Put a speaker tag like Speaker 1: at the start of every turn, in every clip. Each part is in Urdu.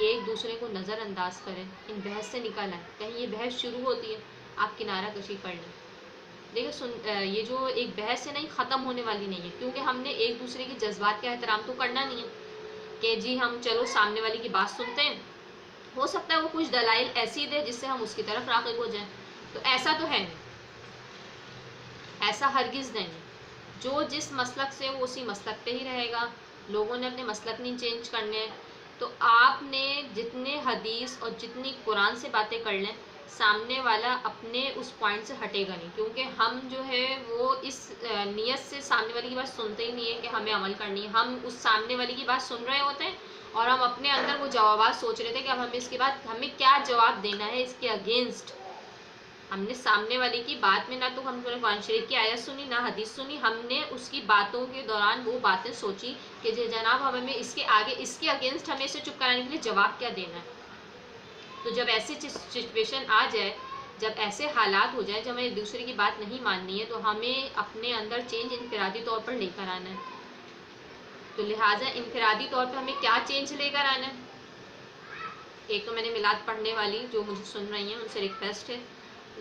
Speaker 1: ایک دوسرے کو نظر انداز کریں، ان بحث سے نکل آئیں. کہیں یہ بحث شروع ہوتی ہے آپ کنارہ کشی کر لیں. دیکھیں یہ جو ایک بحث ہے نا، یہ ختم ہونے والی نہیں ہے، کیونکہ ہم نے ایک دوسرے کے جذبات کا احترام تو کرنا نہیں ہے کہ جی ہم چلو سامنے والی کی بات سنتے ہیں، ہو سکتا ہے وہ کچھ دلائل ایسی دے جس سے ہم اس کی طرف راغب ہو جائیں. تو ایسا تو ہے نہیں، ایسا ہرگز نہیں. جو جس مسلک سے وہ اسی مسلک پہ ہی رہے گا. لوگوں نے اپنے مسلک نہیں چینج کرنے. تو آپ نے جتنے حدیث اور جتنی قرآن سے باتیں کر لیں، سامنے والا اپنے اس پوائنٹ سے ہٹے گا نہیں، کیونکہ ہم جو ہے وہ اس نیت سے سامنے والی کی بات سنتے ہی نہیں ہے کہ ہمیں عمل کرنی ہے. ہم اس سامنے والی کی بات سن رہے ہوتے ہیں اور ہم اپنے اندر وہ جوابات سوچ رہے تھے کہ اب ہمیں اس کے بعد ہمیں کیا جواب دینا ہے اس کے اگینسٹ. ہم نے سامنے والے کی بات میں نہ تو ہم نے قرآن شریف کی آیت سنی نہ حدیث سنی، ہم نے اس کی باتوں کے دوران وہ باتیں سوچی کہ جناب ہمیں اس کے آگے اس کے اگینسٹ ہمیں اسے چپ کرانے کے لیے جواب کیا دینا ہے. تو جب ایسی سچویشن آ جائے، جب ایسے حالات ہو جائیں جب ہمیں ایک دوسرے کی بات نہیں ماننی ہے، تو ہمیں اپنے اندر چینج انفرادی طور پر لے کر آنا ہے. تو لہٰذا انفرادی طور پر ہمیں کیا چینج لے کر آنا ہے؟ ایک تو میں نے میلاد پڑھنے والی جو مجھے سن رہی ہیں ان سے ریکویسٹ ہے،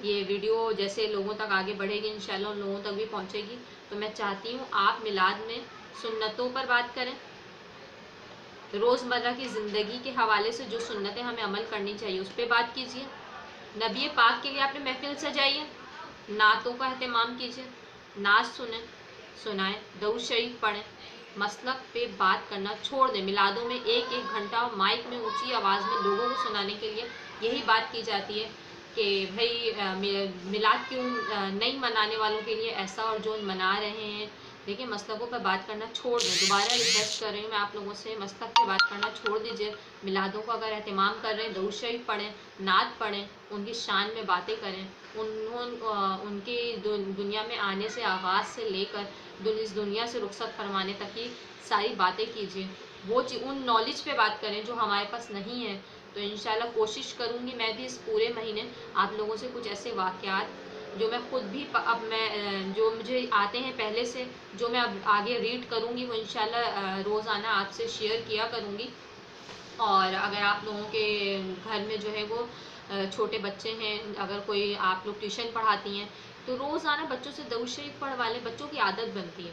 Speaker 1: یہ ویڈیو جیسے لوگوں تک آگے بڑھے گی انشاءاللہ ان لوگوں تک بھی پہنچے گی. تو میں چاہتی ہوں آپ میلاد میں سنتوں پر بات کریں، روزمرہ کی زندگی کے حوالے سے جو سنتیں ہمیں عمل کرنی چاہیے اس پہ بات کیجیے. نبی پاک کے لیے آپ نے محفل سجائیے، نعتوں کا اہتمام کیجیے، نعت سنائیں، درود شریف پڑھیں. مسلک پہ بات کرنا چھوڑ دیں. میلادوں میں ایک گھنٹہ مائک میں اونچی آواز میں لوگوں کو سنانے کے لیے یہی بات کی جاتی ہے کہ بھائی میلاد کیوں نہیں منانے والوں کے لیے ایسا، اور جو منا رہے ہیں. دیکھیں مسلکوں پر بات کرنا چھوڑ دیں. دوبارہ ریکویسٹ کر رہی ہوں میں آپ لوگوں سے، مسلک پہ بات کرنا چھوڑ دیجیے. میلادوں کو اگر اہتمام کر رہے ہیں درود شریف پڑھیں، نعت پڑھیں، ان کی شان میں باتیں کریں. ان کی دنیا میں آنے سے آغاز سے لے کر اس دنیا سے رخصت فرمانے تک کی ساری باتیں کیجیے. وہ ان نالج پہ بات کریں جو ہمارے پاس نہیں ہے. تو انشاءاللہ کوشش کروں گی میں بھی اس پورے مہینے آپ لوگوں سے کچھ ایسے واقعات جو میں خود بھی اب میں جو مجھے آتے ہیں پہلے سے، جو میں اب آگے ریڈ کروں گی وہ انشاءاللہ روزانہ آپ سے شیئر کیا کروں گی. اور اگر آپ لوگوں کے گھر میں جو ہے وہ چھوٹے بچے ہیں، اگر کوئی آپ لوگ ٹیوشن پڑھاتی ہیں تو روزانہ بچوں سے درود شریف پڑھوا لیں. بچوں کی عادت بنتی ہے،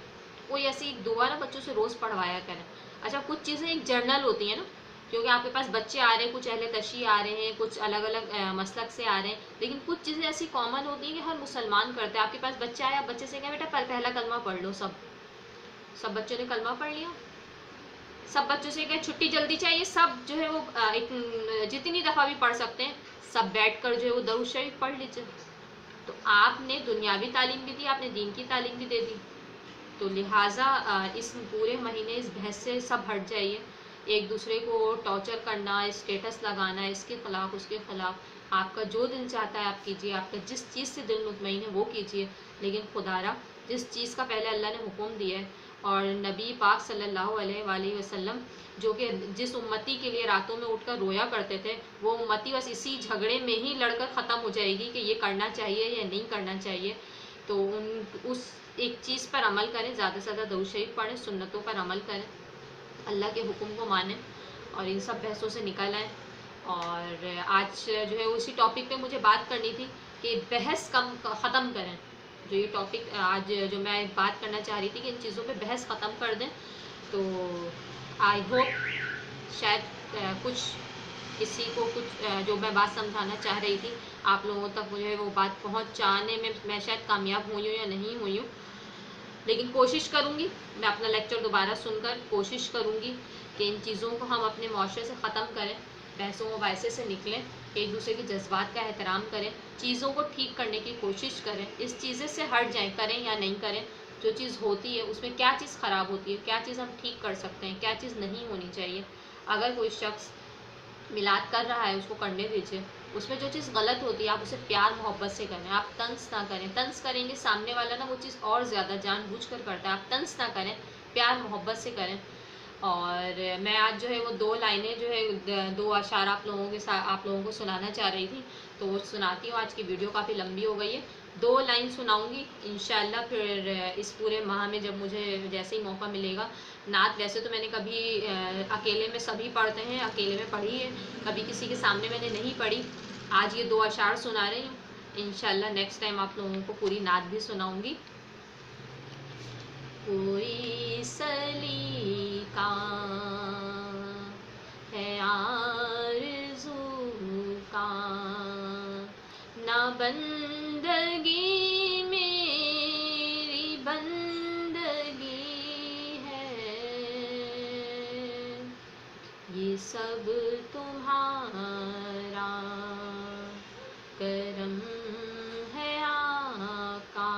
Speaker 1: کوئی ایسی دعا نا بچوں سے روز پڑھوایا کریں. اچھا کچھ چیزیں ایک جرنل ہوتی ہیں نا، کیونکہ آپ کے پاس بچے آ رہے ہیں، کچھ اہل تشیع آ رہے ہیں، کچھ الگ الگ مسلک سے آ رہے ہیں، لیکن کچھ چیزیں ایسی کامن ہوتی ہیں کہ ہر مسلمان کرتے ہیں. آپ کے پاس بچہ آیا، آپ بچے سے کہیں بیٹا پہلا کلمہ پڑھ لو. سب بچوں نے کلمہ پڑھ لیا. سب بچوں سے کہیں چھٹی جلدی چاہیے، سب جو ہے وہ جتنی دفعہ بھی پڑھ سکتے ہیں سب بیٹھ کر جو ہے وہ درود شریف پڑھ لیجیے. تو آپ نے دنیاوی تعلیم بھی دی، آپ نے دین کی تعلیم بھی دے دی. تو لہٰذا اس پورے مہینے اس بحث سے سب ہٹ جائیے. ایک دوسرے کو ٹارچر کرنا، اسٹیٹس لگانا اس کے خلاف اس کے خلاف، آپ کا جو دل چاہتا ہے آپ کیجیے، آپ کا جس چیز سے دل مطمئن ہے وہ کیجیے. لیکن خدارا جس چیز کا پہلے اللہ نے حکم دیا ہے، اور نبی پاک صلی اللہ علیہ وآلہ وسلم جو کہ جس امتی کے لیے راتوں میں اٹھ کر رویا کرتے تھے، وہ امتی بس اسی جھگڑے میں ہی لڑ کر ختم ہو جائے گی کہ یہ کرنا چاہیے یا نہیں کرنا چاہیے. تو اس ایک چیز پر عمل کریں، زیادہ سے زیادہ درود شریف پڑھیں، سنتوں پر عمل کریں، اللہ کے حکم کو مانیں اور ان سب بحثوں سے نکل آئیں. اور آج جو ہے اسی ٹاپک پہ مجھے بات کرنی تھی کہ بحث ختم کریں. جو یہ ٹاپک آج جو میں بات کرنا چاہ رہی تھی کہ ان چیزوں پہ بحث ختم کر دیں. تو آئی ہوپ شاید کچھ کسی کو کچھ جو میں بات سمجھانا چاہ رہی تھی آپ لوگوں تک جو ہے وہ بات پہنچانے میں شاید کامیاب ہوئی ہوں یا نہیں ہوئی ہوں. لیکن کوشش کروں گی میں اپنا لیکچر دوبارہ سن کر کوشش کروں گی کہ ان چیزوں کو ہم اپنے معاشرے سے ختم کریں، بحثوں مباحثے سے نکلیں، ایک دوسرے کے جذبات کا احترام کریں، چیزوں کو ٹھیک کرنے کی کوشش کریں، اس چیزیں سے ہٹ جائیں، کریں یا نہیں کریں. جو چیز ہوتی ہے اس میں کیا چیز خراب ہوتی ہے، کیا چیز ہم ٹھیک کر سکتے ہیں، کیا چیز نہیں ہونی چاہیے. اگر کوئی شخص میلاد کر رہا ہے اس کو کرنے دیجیے. اس میں جو چیز غلط ہوتی ہے آپ اسے پیار محبت سے کریں، آپ طنز نہ کریں. طنز کریں گے سامنے والا نا وہ چیز اور زیادہ جان بوجھ کر کرتا ہے. آپ طنز نہ کریں، پیار محبت سے کریں. اور میں آج جو ہے وہ 2 لائنیں جو ہے 2 اشعار آپ لوگوں کو سنانا چاہ رہی تھی، تو وہ سناتی ہوں. آج کی ویڈیو کافی لمبی ہو گئی ہے 2 لائن سناؤں گی انشاءاللہ. پھر اس پورے ماہ میں جب مجھے جیسے ہی موقع ملے گا. نعت ویسے تو میں نے کبھی اکیلے میں سبھی پڑھتے ہیں، اکیلے میں پڑھی ہے، کبھی کسی کے سامنے میں نے نہیں پڑھی. آج یہ 2 اشعار سنا رہی ہوں. انشاءاللہ نیکسٹ ٹائم آپ لوگوں کو پوری نعت بھی سناؤں گی. کوئی سلیقہ ہے آرزو کا، نہ بندگی میری بندگی ہے، یہ سب تمہارا کرم ہے آقا،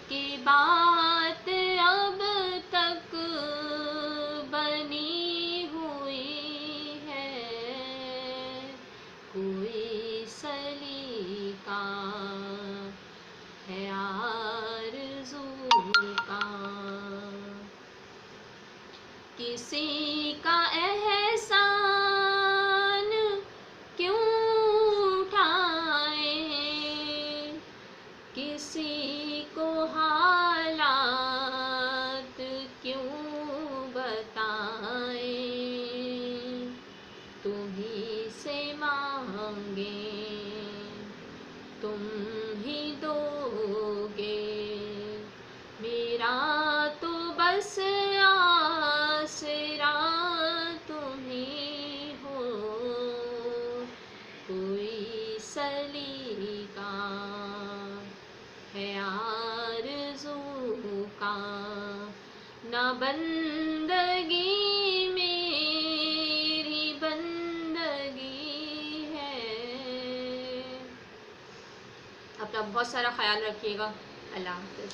Speaker 1: کہ بات اب تک بنی ہوئی ہے. کوئی سلیقہ ہے آرزو کا، کسی کا احسان کیوں اٹھائیں، کسی کو حالات کیوں بتائیں، تمہیں سے مانگیں تم ہی دو گے، میرا تو بس آسرا تم ہی ہو. کوئی سلیقہ ہے آرزو کا، نہ بندگی میری بندگی ہے. اپنا بہت سارا خیال رکھیے گا. اللہ حافظ.